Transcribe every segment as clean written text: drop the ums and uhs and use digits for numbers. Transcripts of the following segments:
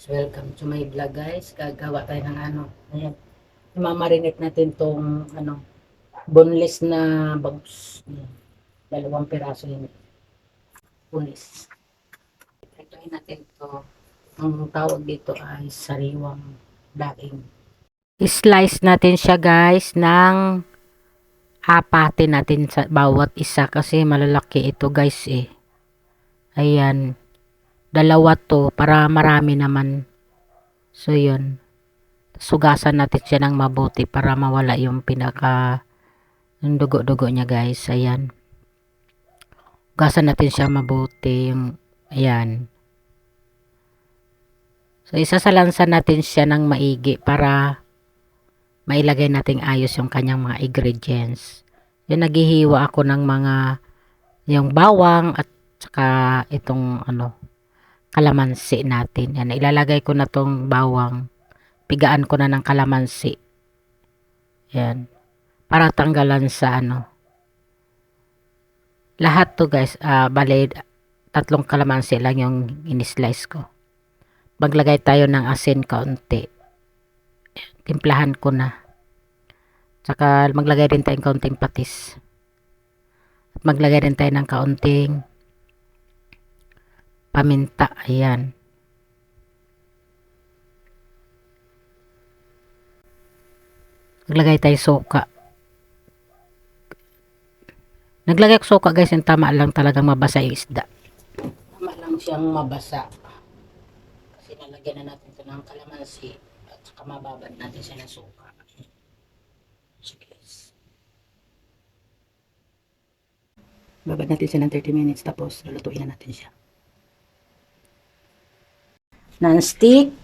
Welcome to my vlog guys. Gagawa tayo ng ayan. Imamarinate natin tong boneless na bangus. Ayan. 2 piraso yun. Boneless. Itoin natin to. Ang tawag dito ay sariwang daing. I-slice natin siya guys ng apatin natin sa bawat isa kasi malalaki ito guys eh. Ayan. 2 to para marami naman. So yun. Sugasan natin siya ng mabuti para mawala yung yung dugo-dugo niya guys. Ayan. Hugasan natin siya mabuti. Ayan. So isasalansan natin siya ng maigi para mailagay nating ayos yung kanyang mga ingredients. Yung naghihiwa ako ng yung bawang at saka itong kalamansi natin. Yan, ilalagay ko na tong bawang. Pigaan ko na ng kalamansi. Yan. Para tanggalan sa lahat to guys, bale 3 kalamansi lang yung in-slice ko. Maglagay tayo ng asin kaunti. Timplahan ko na. Tsaka maglagay rin tayo ng kaunting patis. At maglagay rin tayo ng kaunting paminta. Ayan. Maglagay tayo suka. Naglagay ko suka guys, yung tama lang talagang mabasa yung isda. Tama lang siyang mabasa. Kasi nalagyan na natin ito ng kalamansi at saka mababad natin siya ng suka. So guys. Babad natin siya ng 30 minutes tapos lulutuin na natin siya. Non-stick.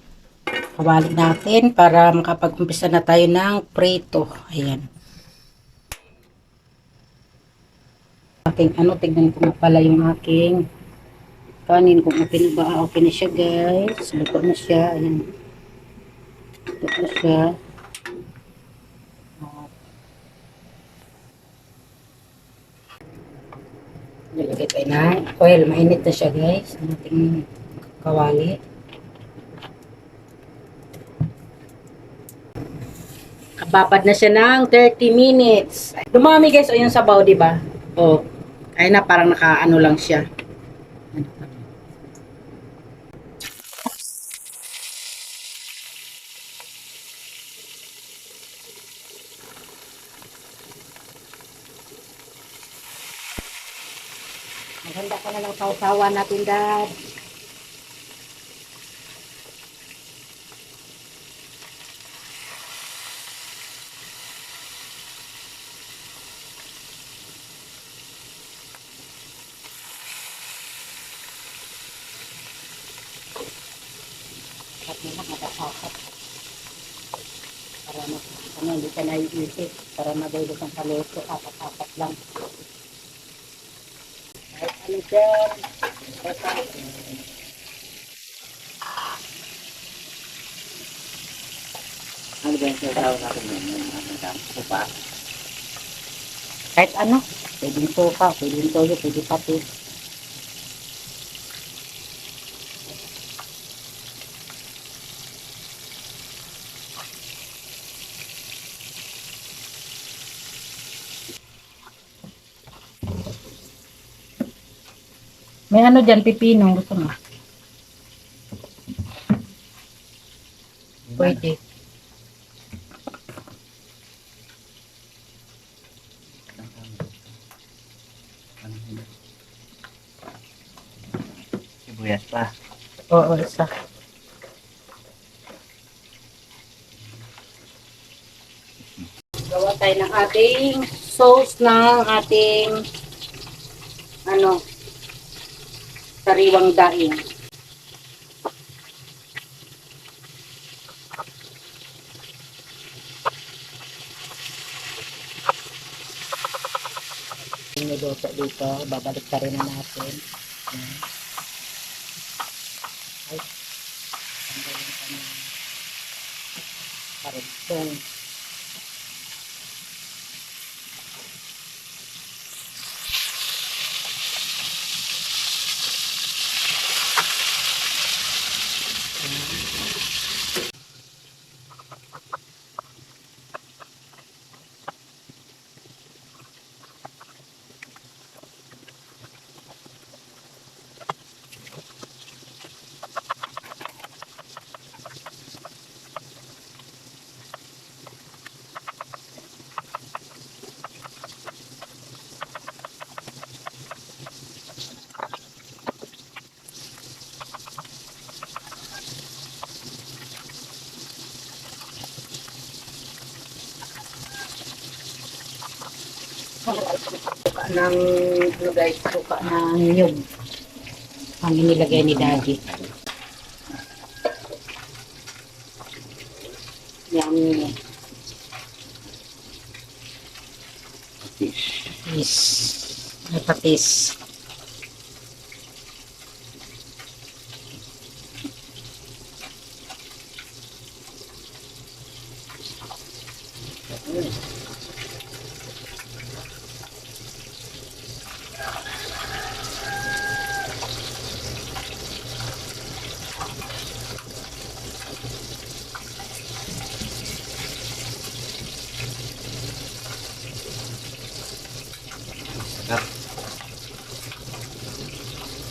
Kawali natin para makapag-umpisa na tayo ng prito. Ayan. Tignan ko nga pala yung aking kanin kung okay na ba. Okay na siya guys. Luto na siya. Ayan. Luto na siya. Nilagay tayo na oil. Mainit na siya guys. Ang ating kawali. Babad na siya ng 30 minutes. Dumami guys. O yung sabaw, diba? O. Ay na parang nakaano lang siya. Maganda ka na ng sausawa natin, Dad. At nila matasakat. Para hindi ka naiisip. Para madulog ang kaluto. Apat-apat lang. Kahit ano dyan. Ano ba yung sausawa natin yun? Supa? Kahit ano. Pwedeng supa, pwedeng toyo, pwedeng patis. May ano dyan, pipino. Gusto mo? Pwede. Sibuyas pa. Oo, isa. Gawa tayo ng ating sauce ng ating sariwang daing. Niluto dito, babalik ka rin na natin. Ay, tanggalin ka ng karugtong. Suka ng, ano guys, suka ng nyug. Ang inilagay ni Daddy. Yummy. Patis. May patis.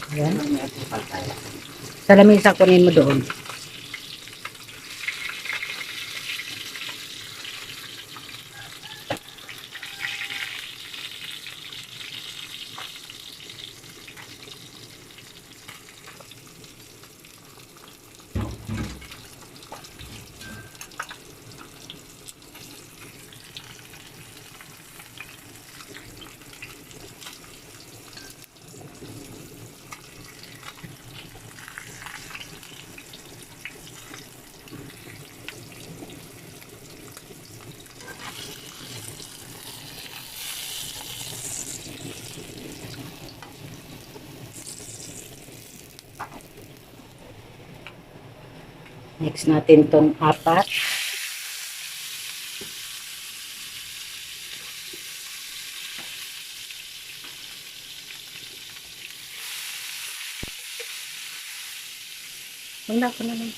Ayan. Sa lamisa kunin mo doon. Mix natin tong apat. Wala ko na lang.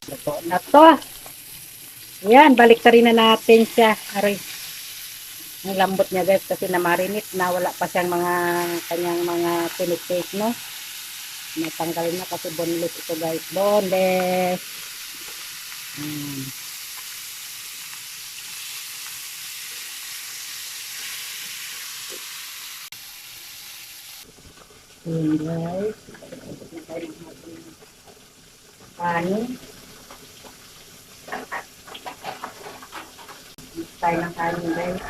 Luto na to. Ayan, balik rin na natin siya. Aray. Ang lambot niya guys kasi na-marinate na wala pa siyang mga kanyang mga tinik-take, no? Natanggalin na kasi boneless ito guys. Boneless. Hmm. Ayan guys. Kanin. Tayo ng kanin guys.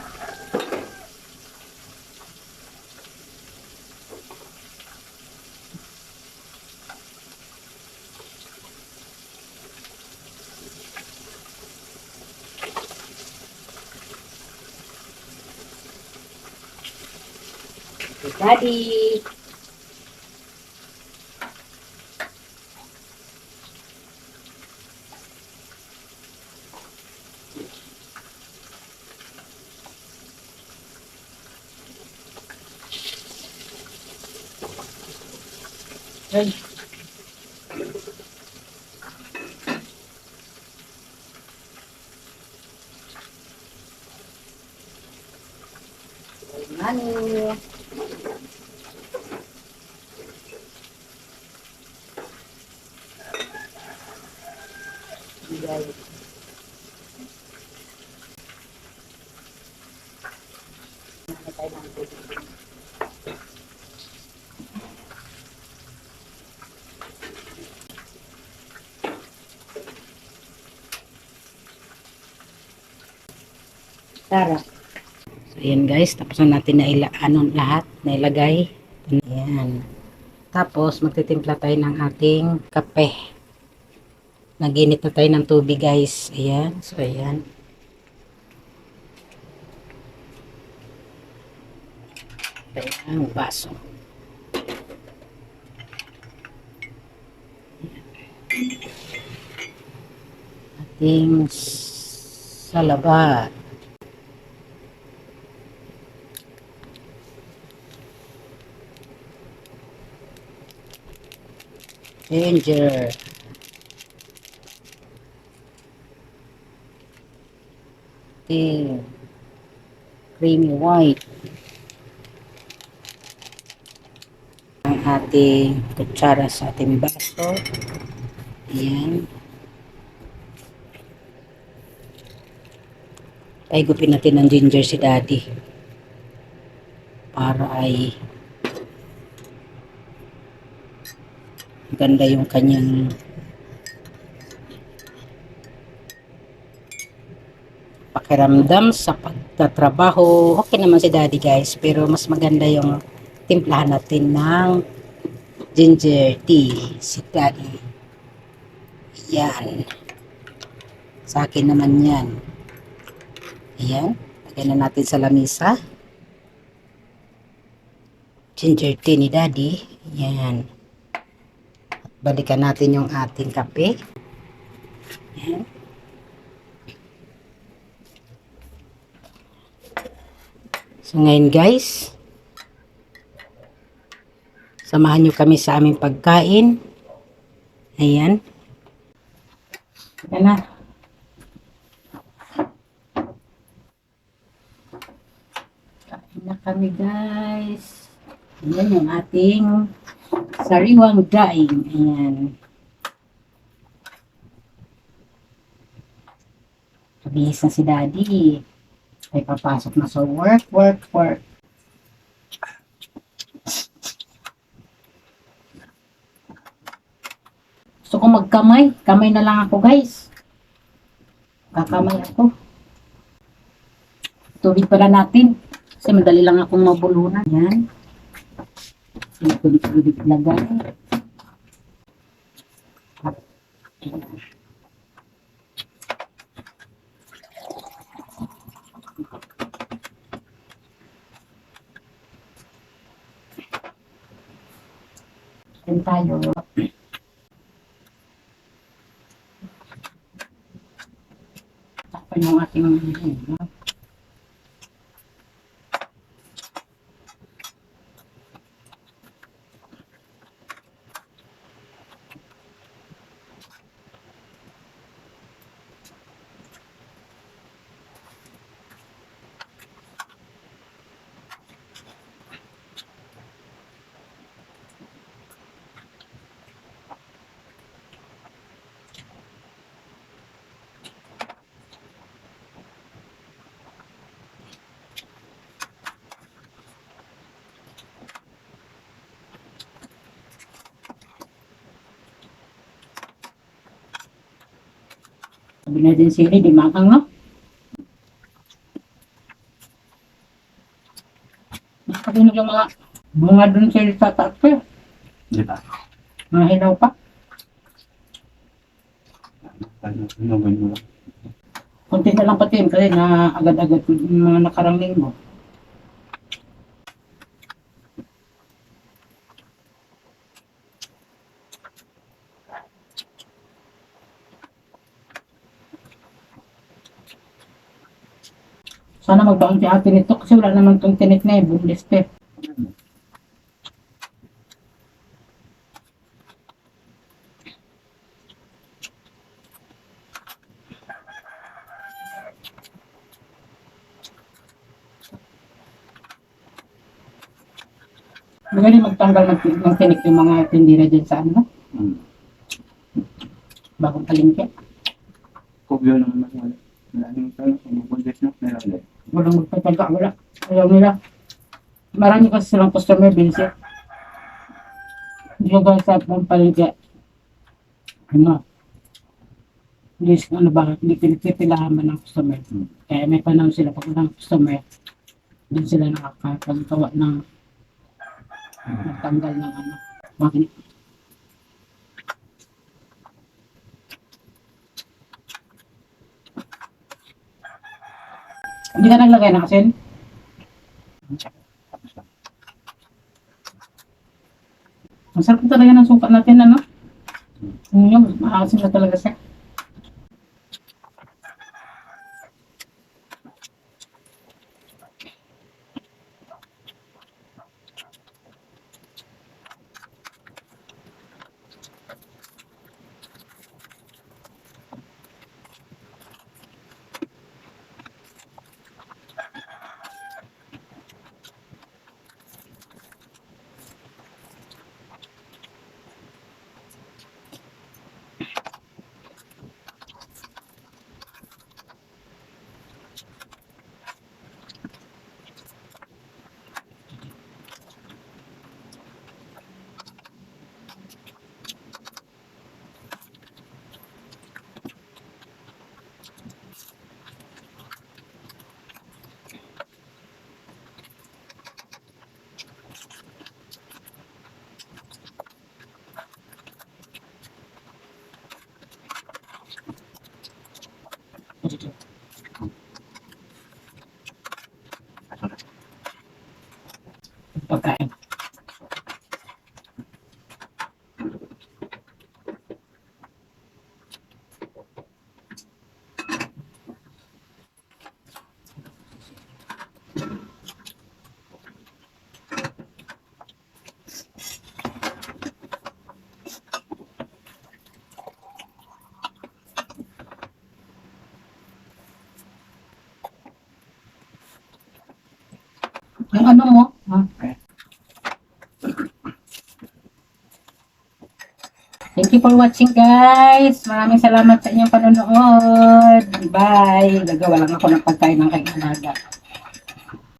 Daddy. Ay. Money. Guys. Tara. So, ayan guys. Tapos na natin na lahat na ilagay. Ayan. Tapos, magtitimpla tayo ng ating kape. Naginit na tayo ng tubig guys. Ayan. So, ayan. Ayan, baso. Ating salabat. Ginger. Ating creamy white. Ang ating kutsara sa ating baso. Ayan. Paigupin natin ng ginger si daddy. Para ay ganda yung kanyang pakiramdam sa pagtatrabaho. Okay naman si daddy guys, pero mas maganda yung timplahan natin ng ginger tea si daddy. Yan. Sa akin naman yan. Ayan. Lagyan na natin sa lamisa. Ginger tea ni daddy. Yan. Balikan natin yung ating kape. Yan. So ngayon guys, samahan nyo kami sa aming pagkain. Ayan. Ayan na. Kain na kami guys. Ayan yung ating sariwang daing. Ayan. Kabihis na si daddy. Ay papasok na sa work. Gusto ko magkamay. Kamay na lang ako guys. Kakamay ako. Tubig pala natin. Kasi madali lang akong mabulunan. Yan. Tubig lagay. Yan tayo. Takpan yung ating sabi na din sili, di makang no? Makakinig yung mga bunga dun sili sa taas eh. Di ba? Mga hilaw pa. Ano ba yun? Kunti na lang pati kasi na agad-agad yung mga nakarang linggo. Sana magbaon si ate nito kasi wala naman itong tinik na eh, bunliste. Magaling magtanggal ng tinik yung mga tindira dyan sa ano, bagong palengke. Kubyo naman mas wala. Wala nang salo. Sumubundes na. Meron din. Walang magtataga, wala. Ayaw nila. Marami kasi silang customer visit. Hindi ko guys sa bagong palengke. Ano? Hindi, ano ba, hindi pinagpipilahan man ng customer. Kaya may panahon sila pag walang customer, din sila nakakagawa ng magtanggal ng ano. Bakit? Hindi ka naglagay ng asin? Ang sarap talaga ng suka natin, ano? Yung maasim na talaga siya. Yung ano mo? Ha? Okay. Thank you for watching, guys. Maraming salamat sa inyong panonood. Bye. Gagawa lang ako ng pagkain ng kaibigan.